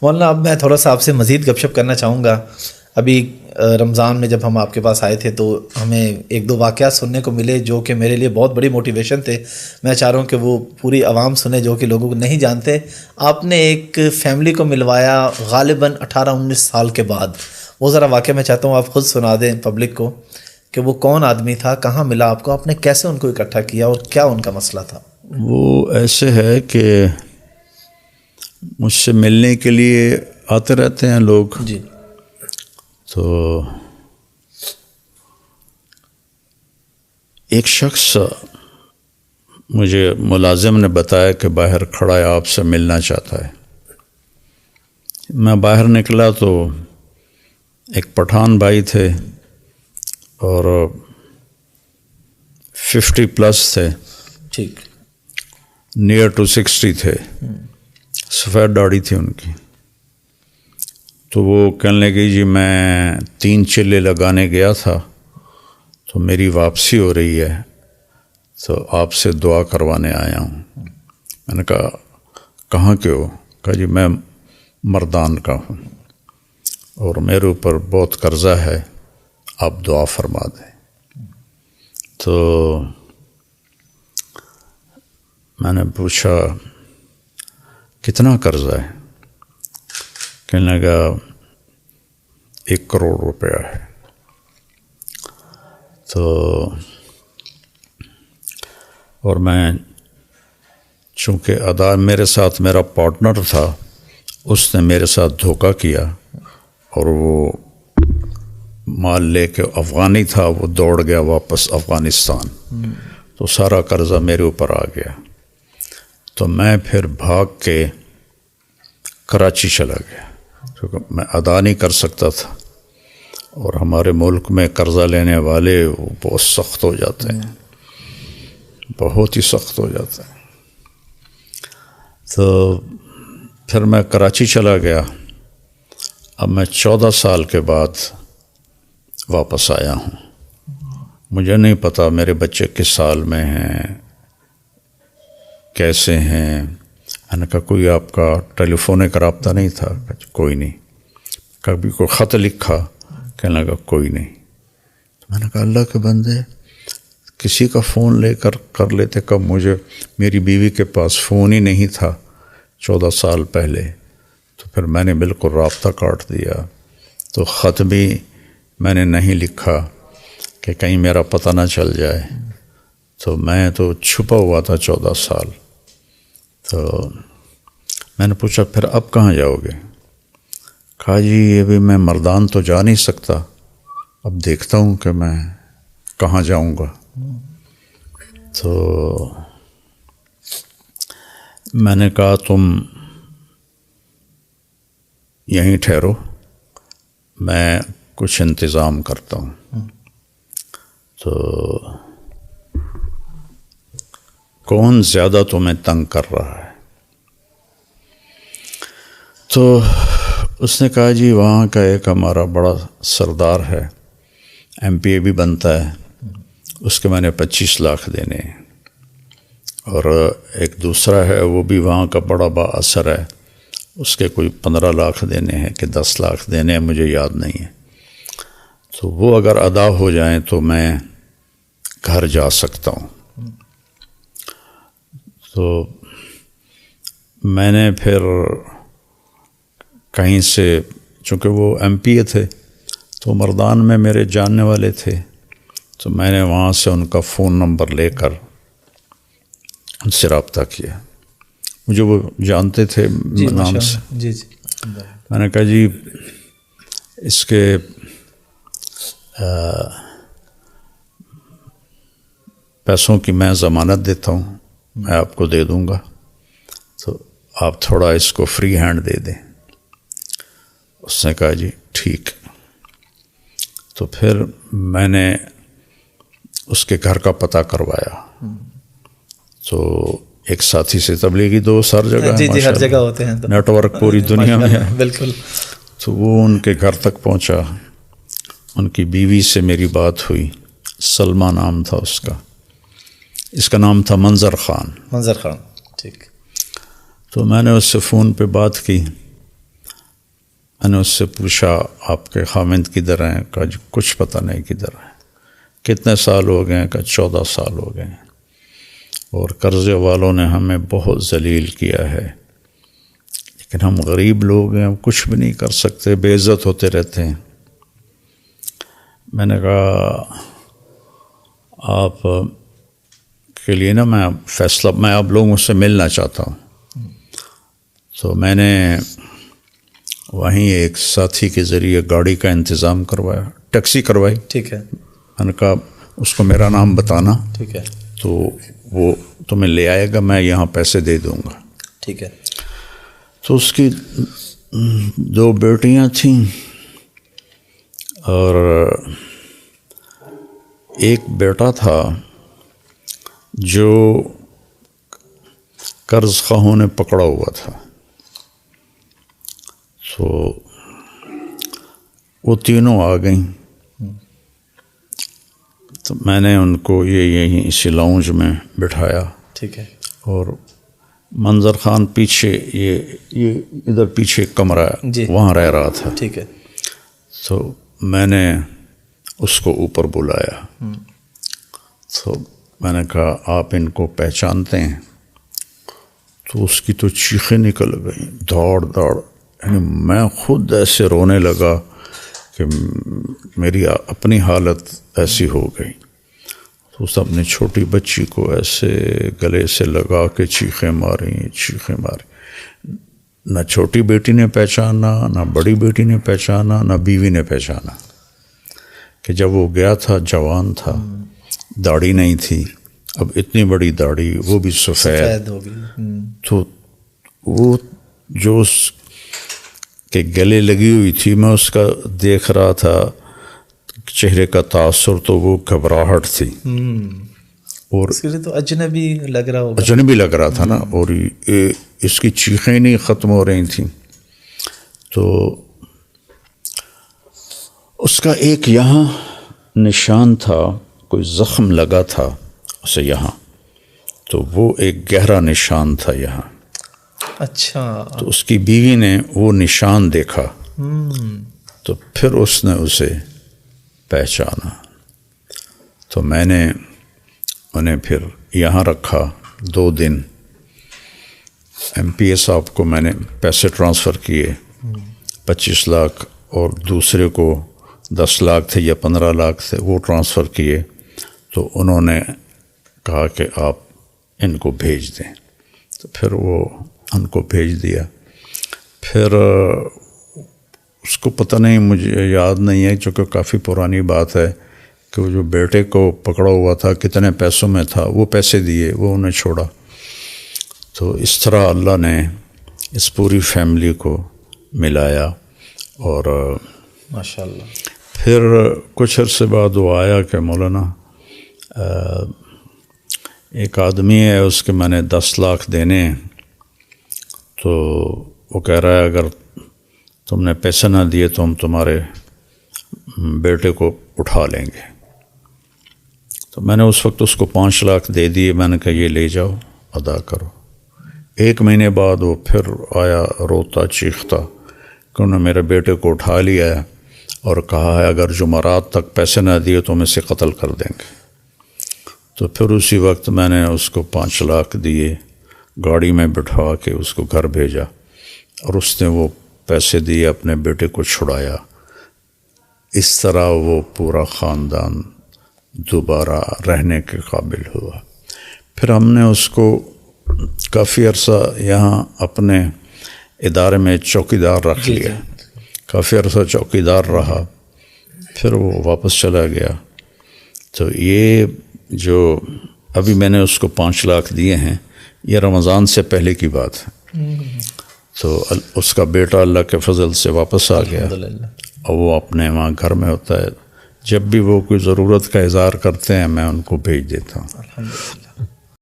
مولانا اب میں تھوڑا سا آپ سے مزید گپ شپ کرنا چاہوں گا. ابھی رمضان میں جب ہم آپ کے پاس آئے تھے تو ہمیں ایک دو واقعات سننے کو ملے جو کہ میرے لیے بہت بڑی موٹیویشن تھے. میں چاہ رہا ہوں کہ وہ پوری عوام سنے جو کہ لوگوں کو نہیں جانتے. آپ نے ایک فیملی کو ملوایا غالباً 18-19 سال کے بعد. وہ ذرا واقعہ میں چاہتا ہوں آپ خود سنا دیں پبلک کو کہ وہ کون آدمی تھا, کہاں ملا آپ کو, آپ نے کیسے ان کو اکٹھا کیا اور کیا ان کا مسئلہ تھا. وہ ایسے ہے کہ مجھ سے ملنے کے لیے آتے رہتے ہیں لوگ. جی. تو ایک شخص مجھے ملازم نے بتایا کہ باہر کھڑا ہے, آپ سے ملنا چاہتا ہے. میں باہر نکلا تو ایک پٹھان بھائی تھے اور 50+ تھے, ٹھیک, نیئر ٹو 60 تھے, سفید داڑھی تھی ان کی. تو وہ کہنے لگے جی میں 3 چلے لگانے گیا تھا تو میری واپسی ہو رہی ہے تو آپ سے دعا کروانے آیا ہوں. میں نے کہا کہاں کے ہو؟ کہا جی میں مردان کا ہوں اور میرے اوپر بہت قرضہ ہے, آپ دعا فرما دیں. تو میں نے پوچھا کتنا قرضہ ہے؟ کہنے لگا 1 کروڑ روپیہ ہے. تو اور میں چونکہ ادا میرے ساتھ میرا پارٹنر تھا, اس نے میرے ساتھ دھوکہ کیا اور وہ مال لے کے افغانی تھا, وہ دوڑ گیا واپس افغانستان. تو سارا قرضہ میرے اوپر آ گیا. تو میں پھر بھاگ کے کراچی چلا گیا کیونکہ میں ادا نہیں کر سکتا تھا, اور ہمارے ملک میں قرضہ لینے والے وہ بہت سخت ہو جاتے ہیں, بہت ہی سخت ہو جاتے ہیں. تو پھر میں کراچی چلا گیا. اب میں 14 سال کے بعد واپس آیا ہوں. مجھے نہیں پتا میرے بچے کس سال میں ہیں, کیسے ہیں. میں نے کہا کوئی آپ کا ٹیلی فونک رابطہ نہیں تھا؟ کوئی نہیں. کبھی کوئی خط لکھا؟ کہنے لگا کوئی نہیں. تو میں نے کہا اللہ کے بندے کسی کا فون لے کر لیتے. کب مجھے میری بیوی کے پاس فون ہی نہیں تھا 14 سال پہلے. تو پھر میں نے بالکل رابطہ کاٹ دیا. تو خط بھی میں نے نہیں لکھا کہ کہیں میرا پتہ نہ چل جائے. تو میں تو چھپا ہوا تھا 14 سال. تو میں نے پوچھا پھر اب کہاں جاؤ گے؟ کہا جی ابھی میں مردان تو جا نہیں سکتا, اب دیکھتا ہوں کہ میں کہاں جاؤں گا. تو میں نے کہا تم یہیں ٹھہرو, میں کچھ انتظام کرتا ہوں. تو کون زیادہ تمہیں تنگ کر رہا ہے؟ تو اس نے کہا جی وہاں کا ایک ہمارا بڑا سردار ہے, MPA بھی بنتا ہے, اس کے میں نے 25 لاکھ دینے ہیں. اور ایک دوسرا ہے وہ بھی وہاں کا بڑا با اثر ہے, اس کے کوئی 15 لاکھ دینے ہیں کہ 10 لاکھ دینے ہیں, مجھے یاد نہیں ہے. تو وہ اگر ادا ہو جائیں تو میں گھر جا سکتا ہوں. تو میں نے پھر کہیں سے, چونکہ وہ MPA تھے تو مردان میں میرے جاننے والے تھے, تو میں نے وہاں سے ان کا فون نمبر لے کر ان سے رابطہ کیا. مجھے وہ جانتے تھے نام سے. جی جی. میں نے کہا جی اس کے پیسوں کی میں ضمانت دیتا ہوں, میں آپ کو دے دوں گا, تو آپ تھوڑا اس کو فری ہینڈ دے دیں. اس نے کہا جی ٹھیک. تو پھر میں نے اس کے گھر کا پتہ کروایا. تو ایک ساتھی سے تبلیغی دوست ہر جگہ, جی جی ہر جگہ ہوتے ہیں, نیٹ ورک پوری دنیا میں ہے. بالکل. تو وہ ان کے گھر تک پہنچا. ان کی بیوی سے میری بات ہوئی, سلمہ نام تھا اس کا, اس کا نام تھا منظر خان. منظر خان, ٹھیک. تو میں نے اس سے فون پہ بات کی. میں نے اس سے پوچھا آپ کے خامند کدھر ہیں؟ کہا جی کچھ پتہ نہیں کدھر ہیں۔ کتنے سال ہو گئے ہیں؟ کہا 14 سال ہو گئے ہیں، اور قرضے والوں نے ہمیں بہت ذلیل کیا ہے، لیکن ہم غریب لوگ ہیں، ہم کچھ بھی نہیں کر سکتے، بے عزت ہوتے رہتے ہیں۔ میں نے کہا آپ کے لیے نا میں فیصلہ، میں آپ لوگوں سے ملنا چاہتا ہوں۔ تو میں نے وہیں ایک ساتھی کے ذریعے گاڑی کا انتظام کروایا، ٹیکسی کروائی۔ ٹھیک ہے، میں نے کہا اس کو میرا نام بتانا، ٹھیک ہے، تو وہ تمہیں لے آئے گا، میں یہاں پیسے دے دوں گا۔ ٹھیک ہے۔ تو اس کی 2 بیٹیاں تھیں اور ایک بیٹا تھا جو قرض خواہوں نے پکڑا ہوا تھا۔ تو وہ تینوں آ گئیں، تو میں نے ان کو یہیں اسی لاؤنج میں بٹھایا، ٹھیک ہے، اور منظر خان پیچھے یہ ادھر پیچھے ایک کمرہ ہے، جی، وہاں رہ رہا تھا۔ ٹھیک ہے۔ تو میں نے اس کو اوپر بلایا، تو میں نے کہا آپ ان کو پہچانتے ہیں؟ تو اس کی تو چیخیں نکل گئیں، دوڑ، یعنی میں خود ایسے رونے لگا کہ میری اپنی حالت ایسی ہو گئی۔ تو اس اپنی چھوٹی بچی کو ایسے گلے سے لگا کے چیخیں ماری۔ نہ چھوٹی بیٹی نے پہچانا، نہ بڑی بیٹی نے پہچانا، نہ بیوی نے پہچانا کہ جب وہ گیا تھا جوان تھا، داڑھی نہیں تھی، اب اتنی بڑی داڑھی، وہ بھی سفید ہو گئی۔ تو وہ جو اس کے گلے لگی ہوئی تھی، میں اس کا دیکھ رہا تھا چہرے کا تاثر، تو وہ گھبراہٹ تھی، اور اس کے لیے تو اجنبی لگ رہا ہوگا، اجنبی لگ رہا تھا نا، اور اس کی چیخیں نہیں ختم ہو رہی تھیں۔ تو اس کا ایک یہاں نشان تھا، کوئی زخم لگا تھا اسے یہاں، تو وہ ایک گہرا نشان تھا یہاں۔ اچھا، تو اس کی بیوی نے وہ نشان دیکھا، تو پھر اس نے اسے پہچانا۔ تو میں نے انہیں پھر یہاں رکھا 2 دن۔ ایم پی اے صاحب کو میں نے پیسے ٹرانسفر کیے 25 لاکھ، اور دوسرے کو 10 لاکھ تھے یا 15 لاکھ تھے، وہ ٹرانسفر کیے۔ تو انہوں نے کہا کہ آپ ان کو بھیج دیں، تو پھر وہ ان کو بھیج دیا۔ پھر اس کو پتہ نہیں، مجھے یاد نہیں ہے چونکہ کافی پرانی بات ہے، کہ وہ جو بیٹے کو پکڑا ہوا تھا کتنے پیسوں میں تھا، وہ پیسے دیے، وہ انہیں چھوڑا۔ تو اس طرح اللہ نے اس پوری فیملی کو ملایا، اور ماشاءاللہ۔ پھر کچھ عرصے بعد وہ آیا کہ مولانا ایک آدمی ہے، اس کے میں نے 10 لاکھ دینے ہیں، تو وہ کہہ رہا ہے اگر تم نے پیسے نہ دیے تو ہم تمہارے بیٹے کو اٹھا لیں گے۔ تو میں نے اس وقت اس کو 5 لاکھ دے دیے، میں نے کہا یہ لے جاؤ، ادا کرو۔ 1 مہینے بعد وہ پھر آیا روتا چیختا کہ انہوں نے میرے بیٹے کو اٹھا لیا ہے، اور کہا ہے اگر جمعرات تک پیسے نہ دیے تو ہم اسے قتل کر دیں گے۔ تو پھر اسی وقت میں نے اس کو 5 لاکھ دیے، گاڑی میں بٹھا کے اس کو گھر بھیجا، اور اس نے وہ پیسے دیے، اپنے بیٹے کو چھڑایا۔ اس طرح وہ پورا خاندان دوبارہ رہنے کے قابل ہوا۔ پھر ہم نے اس کو کافی عرصہ یہاں اپنے ادارے میں چوکیدار رکھ لیا، کافی عرصہ چوکیدار رہا، پھر وہ واپس چلا گیا۔ تو یہ جو ابھی میں نے اس کو 5 لاکھ دیے ہیں، یہ رمضان سے پہلے کی بات ہے۔ تو اس کا بیٹا اللہ کے فضل سے واپس آ گیا، اور وہ اپنے وہاں گھر میں ہوتا ہے۔ جب بھی وہ کوئی ضرورت کا اظہار کرتے ہیں میں ان کو بھیج دیتا ہوں۔ الحمدللہ۔